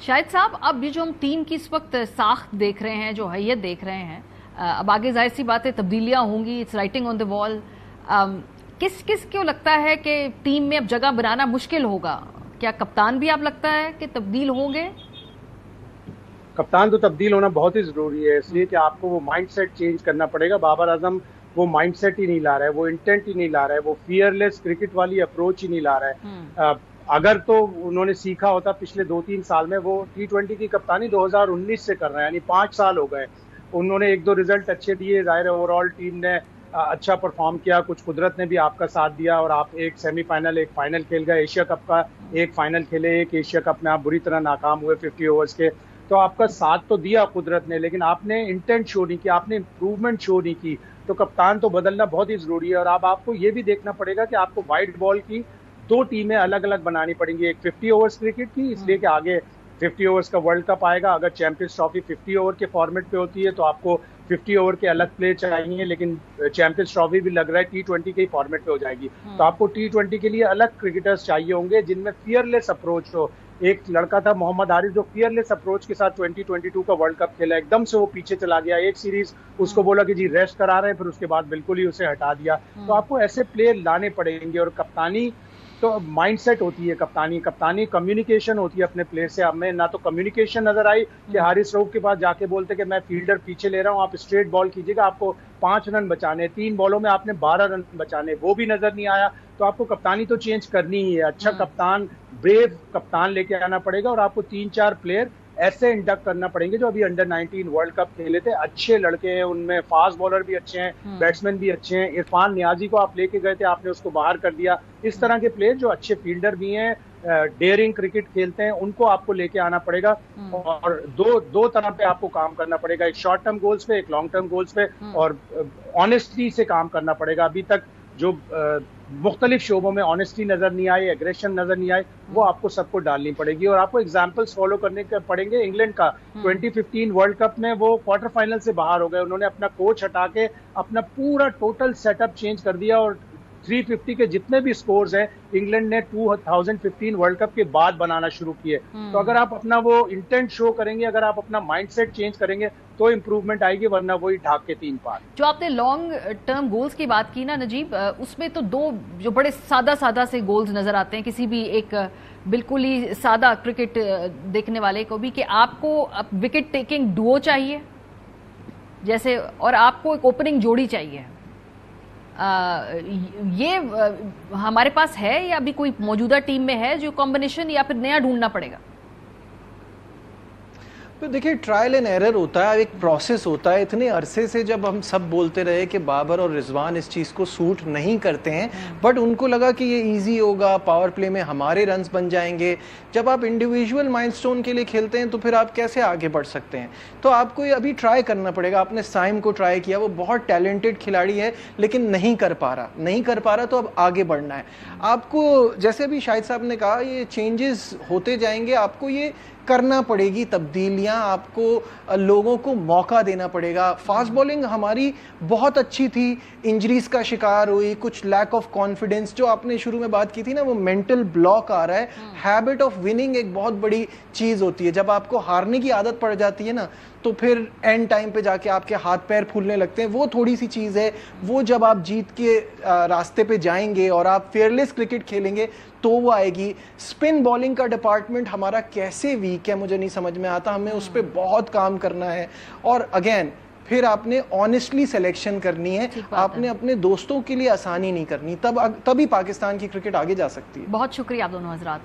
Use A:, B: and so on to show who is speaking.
A: शाहिद साहब, अब ये जो हम टीम की इस वक्त साख्त देख रहे हैं, जो हैयत देख रहे हैं, अब आगे जाहिर सी बात है तब्दीलियां होंगी, it's writing on the wall. किस किस को लगता है कि टीम में अब जगह बनाना मुश्किल होगा? क्या कप्तान भी आप लगता है कि तब्दील होंगे?
B: कप्तान तो तब्दील होना बहुत ही जरूरी है, इसलिए कि आपको वो माइंडसेट चेंज करना पड़ेगा। बाबर आजम वो माइंडसेट ही नहीं ला रहा है, वो इंटेंट ही नहीं ला रहा है, वो फियरलेस क्रिकेट वाली अप्रोच ही नहीं ला रहा है। अगर तो उन्होंने सीखा होता पिछले 2-3 साल में, वो T20 की कप्तानी 2019 से कर रहे हैं, यानी 5 साल हो गए। उन्होंने 1-2 रिजल्ट अच्छे दिए, जाहिर है ओवरऑल टीम ने अच्छा परफॉर्म किया, कुछ कुदरत ने भी आपका साथ दिया और आप एक सेमीफाइनल एक फाइनल खेल गए। एशिया कप का एक फाइनल खेले, एक एशिया कप में आप बुरी तरह नाकाम हुए 50 ओवर्स के। तो आपका साथ तो दिया कुदरत ने, लेकिन आपने इंटेंट शो नहीं किया, आपने इंप्रूवमेंट शो नहीं की। तो कप्तान तो बदलना बहुत ही जरूरी है। और अब आपको ये भी देखना पड़ेगा कि आपको वाइट बॉल की 2 टीमें अलग अलग बनानी पड़ेंगी, एक 50 ओवर्स क्रिकेट की, इसलिए कि आगे 50 ओवर्स का वर्ल्ड कप आएगा। अगर चैंपियंस ट्रॉफी 50 ओवर के फॉर्मेट पे होती है तो आपको 50 ओवर के अलग प्लेयर चाहिए, लेकिन चैंपियंस ट्रॉफी भी लग रहा है T20 के ही फॉर्मेट पे हो जाएगी। तो आपको T20 के लिए अलग क्रिकेटर्स चाहिए होंगे जिनमें फियरलेस अप्रोच हो। एक लड़का था मोहम्मद आरिफ जो फियरलेस अप्रोच के साथ 2022 का वर्ल्ड कप खेला, एकदम से वो पीछे चला गया। एक सीरीज उसको बोला कि जी रेस्ट करा रहे हैं, फिर उसके बाद बिल्कुल ही उसे हटा दिया। तो आपको ऐसे प्लेयर लाने पड़ेंगे। और कप्तानी तो माइंडसेट होती है, कप्तानी कम्युनिकेशन होती है अपने प्लेयर से। हमें ना तो कम्युनिकेशन नजर आई कि हारिस रऊफ के पास जाके बोलते कि मैं फील्डर पीछे ले रहा हूं, आप स्ट्रेट बॉल कीजिएगा, आपको 5 रन बचाने, 3 बॉलों में आपने 12 रन बचाने, वो भी नजर नहीं आया। तो आपको कप्तानी तो चेंज करनी ही है। अच्छा कप्तान, ब्रेव कप्तान लेके आना पड़ेगा और आपको 3-4 प्लेयर ऐसे इंडक्ट करना पड़ेंगे जो अभी अंडर 19 वर्ल्ड कप खेले थे, अच्छे लड़के हैं, उनमें फास्ट बॉलर भी अच्छे हैं, बैट्समैन भी अच्छे हैं। इरफान नियाजी को आप लेके गए थे, आपने उसको बाहर कर दिया। इस तरह के प्लेयर जो अच्छे फील्डर भी हैं, डेयरिंग क्रिकेट खेलते हैं, उनको आपको लेके आना पड़ेगा। और दो तरह पे आपको काम करना पड़ेगा, एक शॉर्ट टर्म गोल्स पे, एक लॉन्ग टर्म गोल्स पे, और ऑनेस्टी से काम करना पड़ेगा। अभी तक जो मुख्तलिफ शोबों में ऑनेस्टी नजर नहीं आई, एग्रेशन नजर नहीं आई, वो आपको सबको डालनी पड़ेगी। और आपको एग्जाम्पल्स फॉलो करने के पड़ेंगे। इंग्लैंड का 2015 वर्ल्ड कप में वो क्वार्टर फाइनल से बाहर हो गए, उन्होंने अपना कोच हटा के अपना पूरा टोटल सेटअप चेंज कर दिया और 350 के जितने भी स्कोर्स हैं इंग्लैंड ने 2015 वर्ल्ड कप के बाद बनाना शुरू किए। तो अगर आप अपना वो इंटेंट शो करेंगे, अगर आप अपना माइंडसेट चेंज करेंगे तो इंप्रूवमेंट आएगी, वरना वही ढाक के 3 पार।
A: जो आपने लॉन्ग टर्म गोल्स की बात की ना नजीब, उसमें तो 2 जो बड़े सादा से गोल्स नजर आते हैं किसी भी एक बिल्कुल ही सादा क्रिकेट देखने वाले को भी, कि आपको विकेट टेकिंग डुओ चाहिए जैसे, और आपको एक ओपनिंग जोड़ी चाहिए। ये हमारे पास है या अभी कोई मौजूदा टीम में है जो कॉम्बिनेशन, या फिर नया ढूंढना पड़ेगा?
C: तो देखिए, ट्रायल एंड एरर होता है, एक प्रोसेस होता है। इतने अरसे से जब हम सब बोलते रहे कि बाबर और रिजवान इस चीज़ को सूट नहीं करते हैं, बट उनको लगा कि ये इजी होगा, पावर प्ले में हमारे रन्स बन जाएंगे। जब आप इंडिविजुअल माइलस्टोन के लिए खेलते हैं तो फिर आप कैसे आगे बढ़ सकते हैं? तो आपको ये अभी ट्राई करना पड़ेगा। आपने साइम को ट्राई किया, वो बहुत टैलेंटेड खिलाड़ी है, लेकिन नहीं कर पा रहा, तो अब आगे बढ़ना है आपको। जैसे अभी शाहिद साहब ने कहा, ये चेंजेस होते जाएंगे, आपको ये करना पड़ेगी तब्दीलियां, आपको लोगों को मौका देना पड़ेगा। फास्ट बॉलिंग हमारी बहुत अच्छी थी, इंजरीज का शिकार हुई, कुछ लैक ऑफ कॉन्फिडेंस, जो आपने शुरू में बात की थी ना, वो मेंटल ब्लॉक आ रहा है। हैबिट ऑफ विनिंग एक बहुत बड़ी चीज होती है। जब आपको हारने की आदत पड़ जाती है ना, तो फिर एंड टाइम पे जाके आपके हाथ पैर फूलने लगते हैं। वो थोड़ी सी चीज है, वो जब आप जीत के रास्ते पे जाएंगे और आप फेयरलेस क्रिकेट खेलेंगे तो वो आएगी। स्पिन बॉलिंग का डिपार्टमेंट हमारा कैसे वीक है मुझे नहीं समझ में आता, हमें उस पर बहुत काम करना है। और अगेन फिर आपने ऑनेस्टली सिलेक्शन करनी है, आपने अपने दोस्तों के लिए आसानी नहीं करनी, तभी पाकिस्तान की क्रिकेट आगे जा सकती है।
A: बहुत शुक्रिया आप दोनों हजरात।